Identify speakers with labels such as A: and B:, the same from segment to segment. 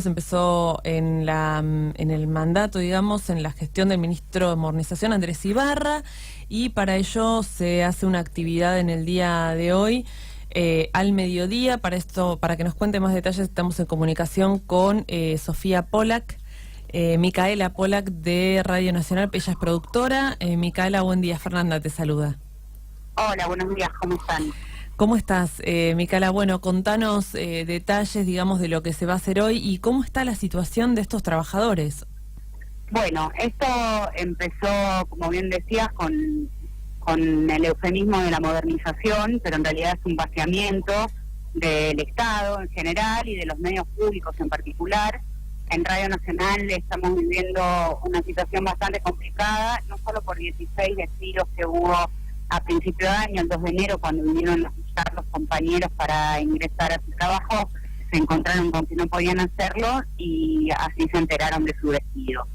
A: se empezó en el mandato, digamos, en la gestión del ministro de Modernización, Andrés Ibarra, y para ello se hace una actividad en el día de hoy, al mediodía. Para que nos cuente más detalles, estamos en comunicación con Sofía Pollack, Micaela Pollack de Radio Nacional. Ella es productora. Micaela, buen día. Fernanda te saluda.
B: Hola, buenos días, ¿cómo están?
A: ¿Cómo estás, Micaela? Bueno, contanos detalles, digamos, de lo que se va a hacer hoy y cómo está la situación de estos trabajadores.
B: Bueno, esto empezó, como bien decías, con el eufemismo de la modernización, pero en realidad es un vaciamiento del Estado en general y de los medios públicos en particular. En Radio Nacional estamos viviendo una situación bastante complicada, no solo por 16 despidos que hubo a principio de año, el 2 de enero, cuando vinieron a escuchar los compañeros para ingresar a su trabajo, se encontraron con que no podían hacerlo y así se enteraron de su despido.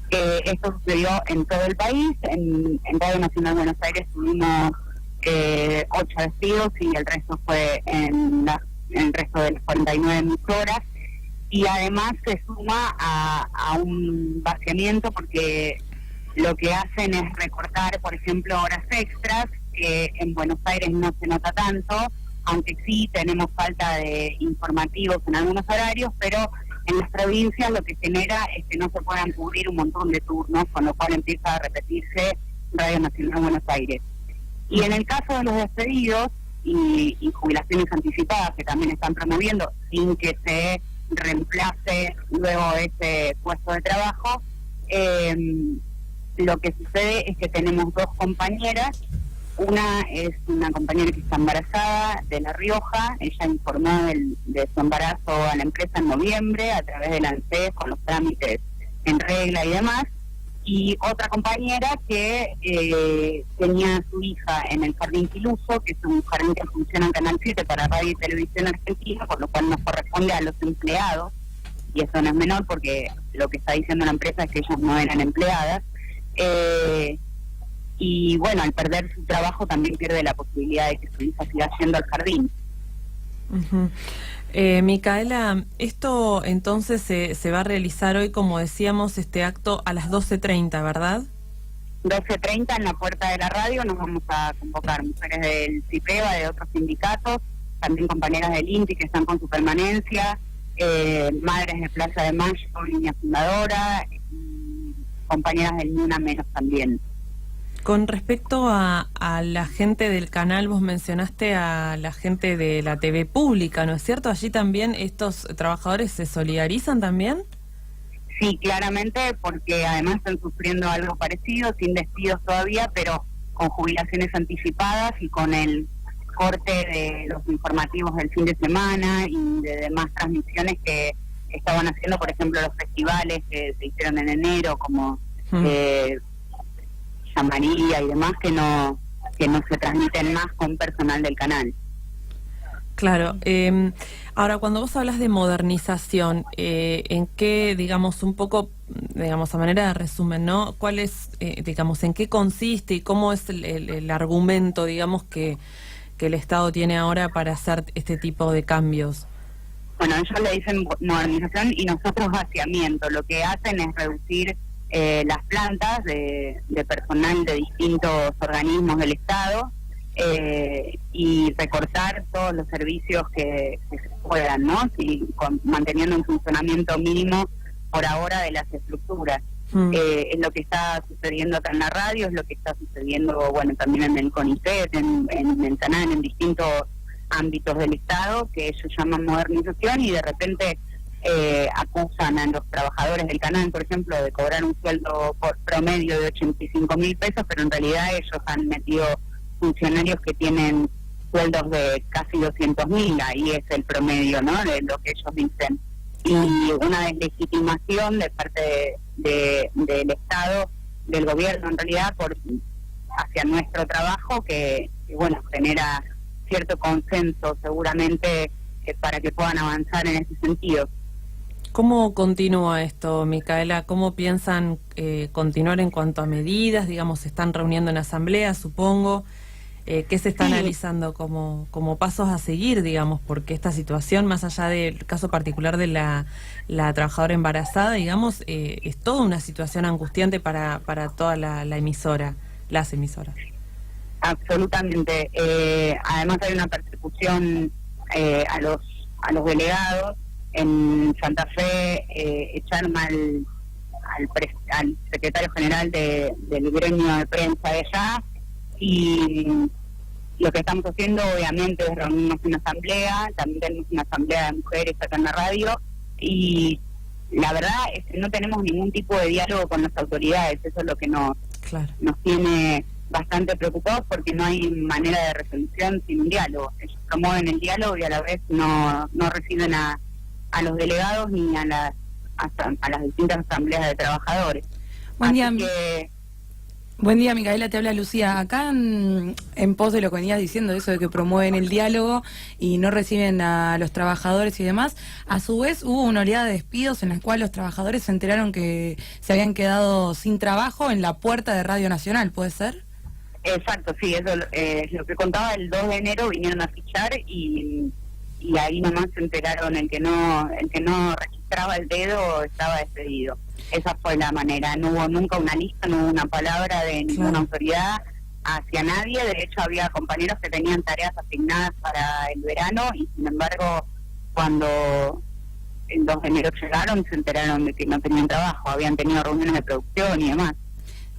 B: Esto sucedió en todo el país. En Radio Nacional Buenos Aires tuvimos 8 despidos y el resto fue en el resto de las 49 emisoras. Y además se suma a un vaciamiento porque lo que hacen es recortar, por ejemplo, horas extras, que en Buenos Aires no se nota tanto, aunque sí tenemos falta de informativos en algunos horarios, pero en las provincias lo que genera es que no se puedan cubrir un montón de turnos, con lo cual empieza a repetirse Radio Nacional Buenos Aires. Y en el caso de los despedidos y jubilaciones anticipadas que también están promoviendo sin que se reemplace luego ese puesto de trabajo, lo que sucede es que tenemos 2 compañeras. Una es una compañera que está embarazada de La Rioja. Ella informó de su embarazo a la empresa en noviembre a través del ANSES, con los trámites en regla y demás. Y otra compañera que tenía a su hija en el Jardín Quiluso, que es un jardín que funciona en Canal 7 para Radio y Televisión Argentina, por lo cual nos corresponde a los empleados, y eso no es menor porque lo que está diciendo la empresa es que ellas no eran empleadas. Y bueno, al perder su trabajo también pierde la posibilidad de que su hija siga yendo al jardín.
A: Uh-huh. Micaela, esto entonces se va a realizar hoy, como decíamos, este acto a las 12:30, ¿verdad?
B: 12:30 en la puerta de la radio. Nos vamos a convocar mujeres del CIPEVA, de otros sindicatos, también compañeras del INTI que están con su permanencia, madres de Plaza de Mayo, línea fundadora, y compañeras del Ni Una Menos también.
A: Con respecto a la gente del canal, vos mencionaste a la gente de la TV pública, ¿no es cierto? ¿Allí también estos trabajadores se solidarizan también?
B: Sí, claramente, porque además están sufriendo algo parecido, sin despidos todavía, pero con jubilaciones anticipadas y con el corte de los informativos del fin de semana y de demás transmisiones que estaban haciendo, por ejemplo, los festivales que se hicieron en enero, como María y demás, que no se transmiten más con personal del canal.
A: Claro. Ahora, cuando vos hablas de modernización, ¿en qué, digamos, un poco, digamos, a manera de resumen, ¿no? ¿Cuál es, digamos, en qué consiste y cómo es el argumento, digamos, que el Estado tiene ahora para hacer este tipo de cambios?
B: Bueno, ellos le dicen modernización y nosotros vaciamiento. Lo que hacen es reducir las plantas de personal de distintos organismos del Estado y recortar todos los servicios que se puedan, ¿no? Manteniendo un funcionamiento mínimo por ahora de las estructuras. Es lo que está sucediendo acá en la radio, es lo que está sucediendo, bueno, también en el CONICET, en el canal, en distintos ámbitos del Estado, que ellos llaman modernización, y de repente acusan a los trabajadores del canal, por ejemplo, de cobrar un sueldo por promedio de 85.000 pesos, pero en realidad ellos han metido funcionarios que tienen sueldos de casi 200.000, ahí es el promedio, ¿no?, de lo que ellos dicen. Y una deslegitimación de parte del Estado, del gobierno en realidad, hacia nuestro trabajo, que bueno, genera cierto consenso seguramente para que puedan avanzar en ese sentido.
A: ¿Cómo continúa esto, Micaela? ¿Cómo piensan continuar en cuanto a medidas? Digamos, se están reuniendo en asamblea, supongo. ¿Qué se está
B: Sí.
A: analizando como pasos a seguir, digamos? Porque esta situación, más allá del caso particular de la trabajadora embarazada, digamos, es toda una situación angustiante para toda la emisora, las emisoras.
B: Absolutamente. Además hay una persecución a los delegados. En Santa Fe echaron al secretario general del gremio de prensa de allá, y lo que estamos haciendo obviamente es reunirnos en una asamblea. También tenemos una asamblea de mujeres acá en la radio, y la verdad es que no tenemos ningún tipo de diálogo con las autoridades. Eso es lo que nos tiene bastante preocupados, porque no hay manera de resolución sin un diálogo. Ellos promueven el diálogo y a la vez no reciben a los delegados ni a las distintas asambleas de trabajadores.
C: Buen día.
B: Así que,
C: buen día, Micaela, te habla Lucía. Acá en pos de lo que venías diciendo, eso de que promueven el diálogo y no reciben a los trabajadores y demás, a su vez hubo una oleada de despidos en la cual los trabajadores se enteraron que se habían quedado sin trabajo en la puerta de Radio Nacional, ¿puede ser?
B: exacto, sí, eso es lo que contaba. El 2 de enero vinieron a fichar y ahí nomás se enteraron. El que no registraba el dedo estaba despedido. Esa fue la manera. No hubo nunca una lista, no hubo una palabra de ninguna autoridad hacia nadie. De hecho, había compañeros que tenían tareas asignadas para el verano y, sin embargo, cuando el 2 de enero llegaron, se enteraron de que no tenían trabajo. Habían tenido reuniones de producción y demás.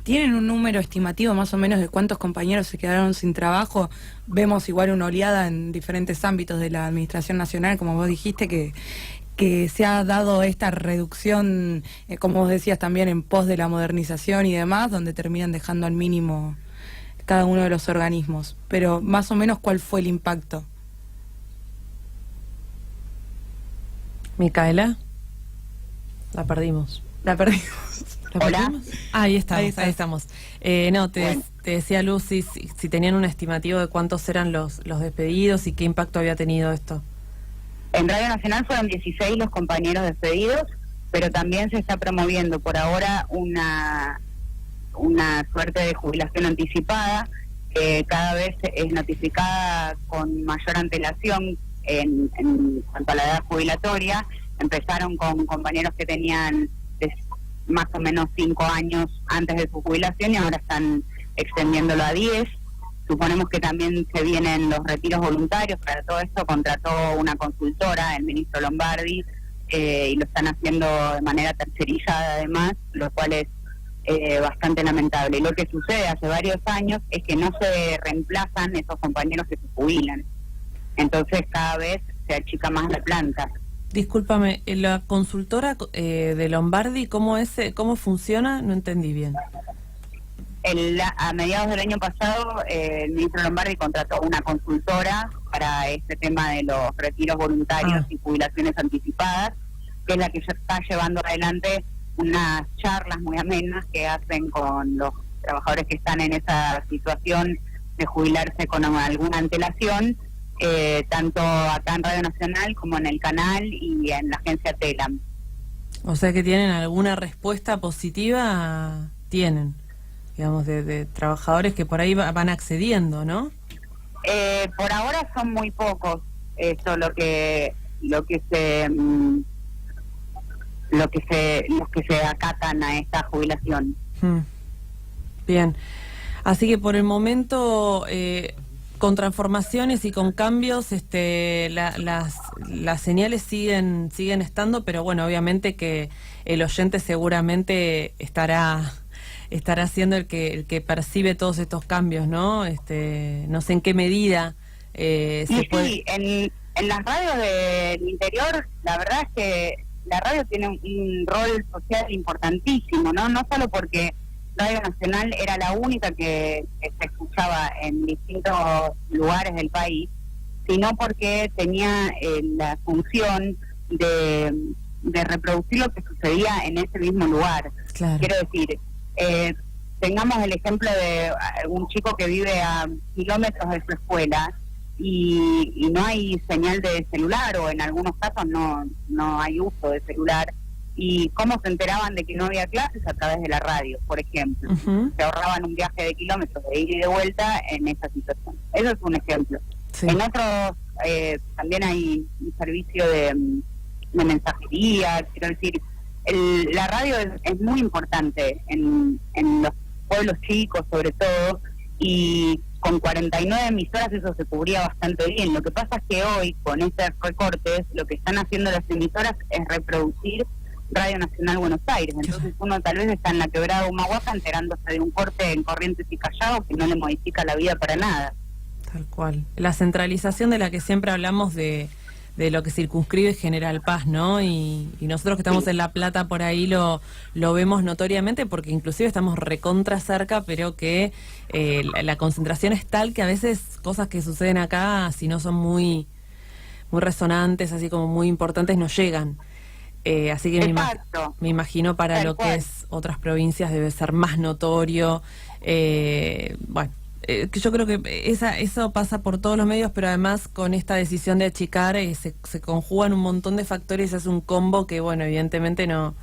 C: ¿Tienen un número estimativo más o menos de cuántos compañeros se quedaron sin trabajo? Vemos igual una oleada en diferentes ámbitos de la Administración Nacional, como vos dijiste, que se ha dado esta reducción, como vos decías también, en pos de la modernización y demás, donde terminan dejando al mínimo cada uno de los organismos. Pero más o menos, ¿cuál fue el impacto?
A: Micaela, la perdimos.
C: La perdimos.
B: Hola.
A: Ahí estamos. Te decía Lucy si tenían un estimativo de cuántos eran los despedidos y qué impacto había tenido esto.
B: En Radio Nacional fueron 16 los compañeros despedidos, pero también se está promoviendo por ahora una suerte de jubilación anticipada, que cada vez es notificada con mayor antelación en cuanto a la edad jubilatoria. Empezaron con compañeros que tenían más o menos 5 años antes de su jubilación y ahora están extendiéndolo a 10. Suponemos que también se vienen los retiros voluntarios. Para todo esto contrató una consultora, el ministro Lombardi, y lo están haciendo de manera tercerizada además, lo cual es bastante lamentable. Y lo que sucede hace varios años es que no se reemplazan esos compañeros que se jubilan. Entonces cada vez se achica más la planta.
A: Discúlpame, la consultora de Lombardi, ¿cómo funciona? No entendí bien.
B: A mediados del año pasado, el ministro Lombardi contrató una consultora para este tema de los retiros voluntarios y jubilaciones anticipadas, que es la que ya está llevando adelante unas charlas muy amenas que hacen con los trabajadores que están en esa situación de jubilarse con alguna antelación, tanto acá en Radio Nacional como en el canal y en la agencia Telam.
A: O sea que tienen alguna respuesta positiva, tienen, digamos, de trabajadores que por ahí van accediendo, ¿no?
B: Por ahora son muy pocos. Eso los que se acatan a esta jubilación.
A: Bien. Así que por el momento, con transformaciones y con cambios, las señales siguen estando, pero bueno, obviamente que el oyente seguramente estará siendo el que percibe todos estos cambios, ¿no? No sé en qué medida se puede.
B: Sí, en las radios del interior, la verdad es que la radio tiene un rol social importantísimo, ¿no? No solo porque Radio Nacional era la única que se escuchaba en distintos lugares del país, sino porque tenía la función de reproducir lo que sucedía en ese mismo lugar.
A: Claro.
B: Quiero decir, tengamos el ejemplo de un chico que vive a kilómetros de su escuela y no hay señal de celular, o en algunos casos no hay uso de celular. ¿Y cómo se enteraban de que no había clases? A través de la radio, por ejemplo. Se ahorraban un viaje de kilómetros de ida y de vuelta en esa situación. Eso es un ejemplo.
A: Sí.
B: En otros también hay un servicio de mensajería, quiero decir, la radio es muy importante en los pueblos chicos sobre todo, y con 49 emisoras eso se cubría bastante bien. Lo que pasa es que hoy, con estos recortes, lo que están haciendo las emisoras es reproducir Radio Nacional Buenos Aires. Entonces uno tal vez está en la quebrada Humahuaca enterándose de un corte en Corrientes y Callao que no le modifica la vida para nada.
A: Tal cual. La centralización de la que siempre hablamos de lo que circunscribe General Paz, ¿no? Y nosotros que estamos en La Plata por ahí lo vemos notoriamente, porque inclusive estamos recontra cerca, pero que la concentración es tal que a veces cosas que suceden acá, si no son muy resonantes, así como muy importantes, no llegan. Así que me imagino para
B: Tal
A: lo
B: cual.
A: que es otras provincias debe ser más notorio. Bueno, que yo creo que eso pasa por todos los medios, pero además con esta decisión de achicar se conjugan un montón de factores, se hace un combo que, bueno, evidentemente no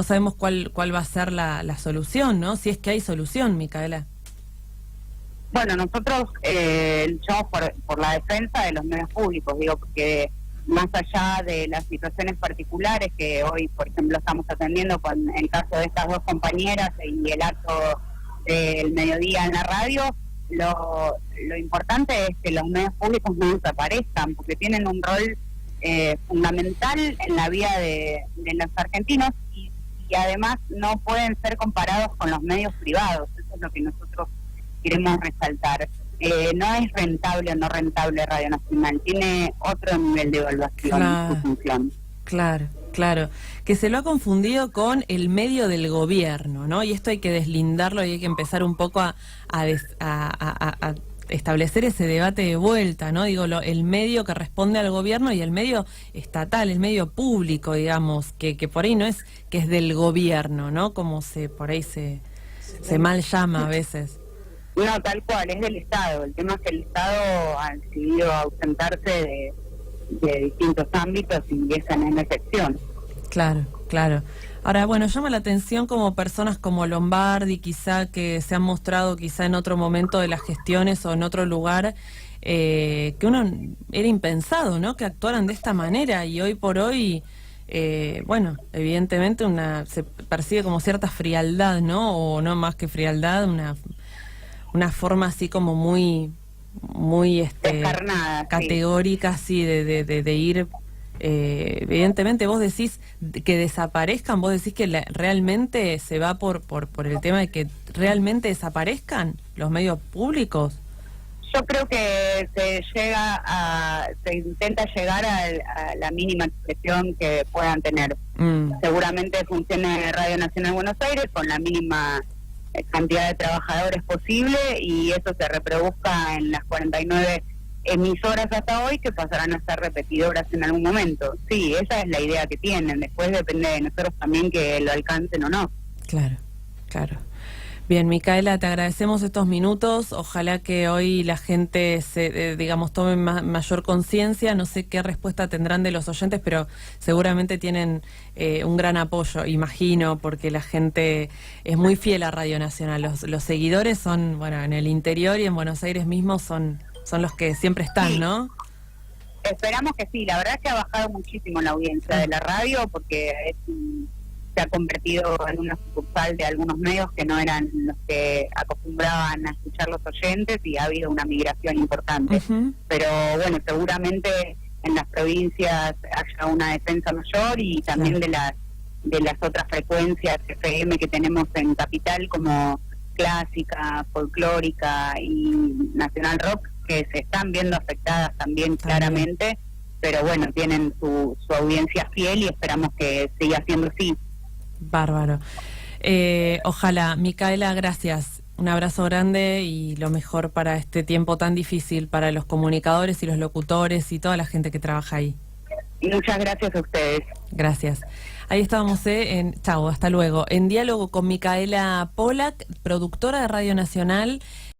A: sabemos cuál va a ser la solución, ¿no? Si es que hay solución, Micaela.
B: Bueno, nosotros luchamos por la defensa de los medios públicos, digo, porque más allá de las situaciones particulares que hoy, por ejemplo, estamos atendiendo con el caso de estas dos compañeras y el acto del mediodía en la radio, lo importante es que los medios públicos no desaparezcan, porque tienen un rol fundamental en la vida de los argentinos y además no pueden ser comparados con los medios privados. Eso es lo que nosotros queremos resaltar. No es rentable o no rentable Radio Nacional, tiene otro nivel de evaluación en su función.
A: Claro, que se lo ha confundido con el medio del gobierno, ¿no? Y esto hay que deslindarlo y hay que empezar un poco a establecer ese debate de vuelta, ¿no? Digo, el medio que responde al gobierno y el medio estatal, el medio público, digamos, que por ahí no es que es del gobierno, ¿no? Como por ahí se mal llama a veces.
B: No, tal cual, es del Estado. El tema es que el Estado ha decidido ausentarse de distintos ámbitos y esa no es la excepción.
A: Claro. Ahora, bueno, llama la atención como personas como Lombardi, quizá que se han mostrado quizá en otro momento de las gestiones o en otro lugar, que uno era impensado, ¿no? Que actuaran de esta manera y hoy por hoy, bueno, evidentemente se percibe como cierta frialdad, ¿no? O no más que frialdad, una forma así como muy
B: descarnada,
A: categórica, sí, de ir. Evidentemente vos decís que desaparezcan, vos decís que realmente se va por el tema de que realmente desaparezcan los medios públicos.
B: Yo creo que se intenta llegar a la mínima expresión que puedan tener. Seguramente funcione Radio Nacional Buenos Aires con la mínima cantidad de trabajadores posible y eso se reproduzca en las 49 emisoras hasta hoy que pasarán a ser repetidoras en algún momento. Sí, esa es la idea que tienen. Después depende de nosotros también que lo alcancen o no.
A: Claro. Bien, Micaela, te agradecemos estos minutos. Ojalá que hoy la gente digamos, tome mayor conciencia. No sé qué respuesta tendrán de los oyentes, pero seguramente tienen un gran apoyo, imagino, porque la gente es muy fiel a Radio Nacional. Los seguidores son, bueno, en el interior y en Buenos Aires mismo son los que siempre están,
B: sí.
A: ¿no?
B: Esperamos que sí. La verdad es que ha bajado muchísimo la audiencia de la radio porque se ha convertido en una sucursal de algunos medios que no eran los que acostumbraban a escuchar los oyentes y ha habido una migración importante. Pero bueno, seguramente en las provincias haya una defensa mayor y también de las otras frecuencias FM que tenemos en Capital como Clásica, Folclórica y Nacional Rock, que se están viendo afectadas también claramente, pero bueno, tienen su audiencia fiel y esperamos que siga siendo así.
A: Bárbaro. Ojalá. Micaela, gracias. Un abrazo grande y lo mejor para este tiempo tan difícil para los comunicadores y los locutores y toda la gente que trabaja ahí.
B: Y muchas gracias a ustedes.
A: Gracias. Ahí estábamos chau, hasta luego. En diálogo con Micaela Pollack, productora de Radio Nacional.